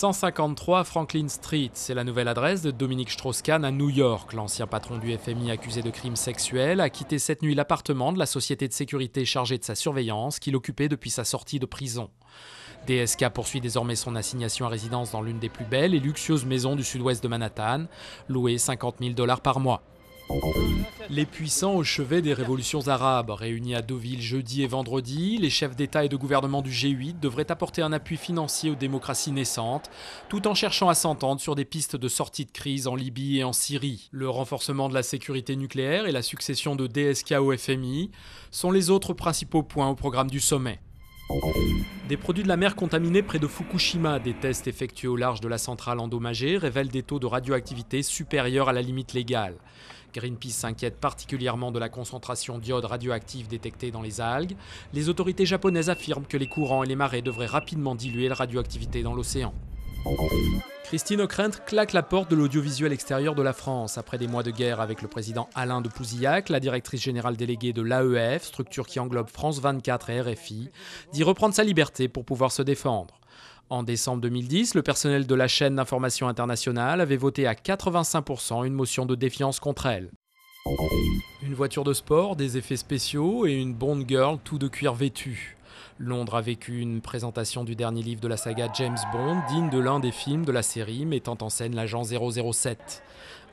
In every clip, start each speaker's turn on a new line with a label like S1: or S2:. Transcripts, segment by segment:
S1: 153 Franklin Street, c'est la nouvelle adresse de Dominique Strauss-Kahn à New York. L'ancien patron du FMI accusé de crimes sexuels a quitté cette nuit l'appartement de la société de sécurité chargée de sa surveillance qu'il occupait depuis sa sortie de prison. DSK poursuit désormais son assignation à résidence dans l'une des plus belles et luxueuses maisons du sud-ouest de Manhattan, louée $50 000 par mois. Les puissants au chevet des révolutions arabes, réunis à Deauville jeudi et vendredi, les chefs d'État et de gouvernement du G8 devraient apporter un appui financier aux démocraties naissantes, tout en cherchant à s'entendre sur des pistes de sortie de crise en Libye et en Syrie. Le renforcement de la sécurité nucléaire et la succession de DSK au FMI sont les autres principaux points au programme du sommet. Des produits de la mer contaminés près de Fukushima, des tests effectués au large de la centrale endommagée révèlent des taux de radioactivité supérieurs à la limite légale. Greenpeace s'inquiète particulièrement de la concentration d'iode radioactive détectée dans les algues. Les autorités japonaises affirment que les courants et les marées devraient rapidement diluer la radioactivité dans l'océan. Christine Ockrent claque la porte de l'audiovisuel extérieur de la France. Après des mois de guerre avec le président Alain de Pouzillac, la directrice générale déléguée de l'AEF, structure qui englobe France 24 et RFI, dit reprendre sa liberté pour pouvoir se défendre. En décembre 2010, le personnel de la chaîne d'information internationale avait voté à 85% une motion de défiance contre elle. Une voiture de sport, des effets spéciaux et une Bond girl tout de cuir vêtu. Londres a vécu une présentation du dernier livre de la saga James Bond, digne de l'un des films de la série mettant en scène l'agent 007.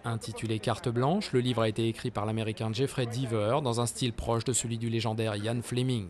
S1: Intitulé Carte blanche, le livre a été écrit par l'américain Jeffrey Deaver dans un style proche de celui du légendaire Ian Fleming.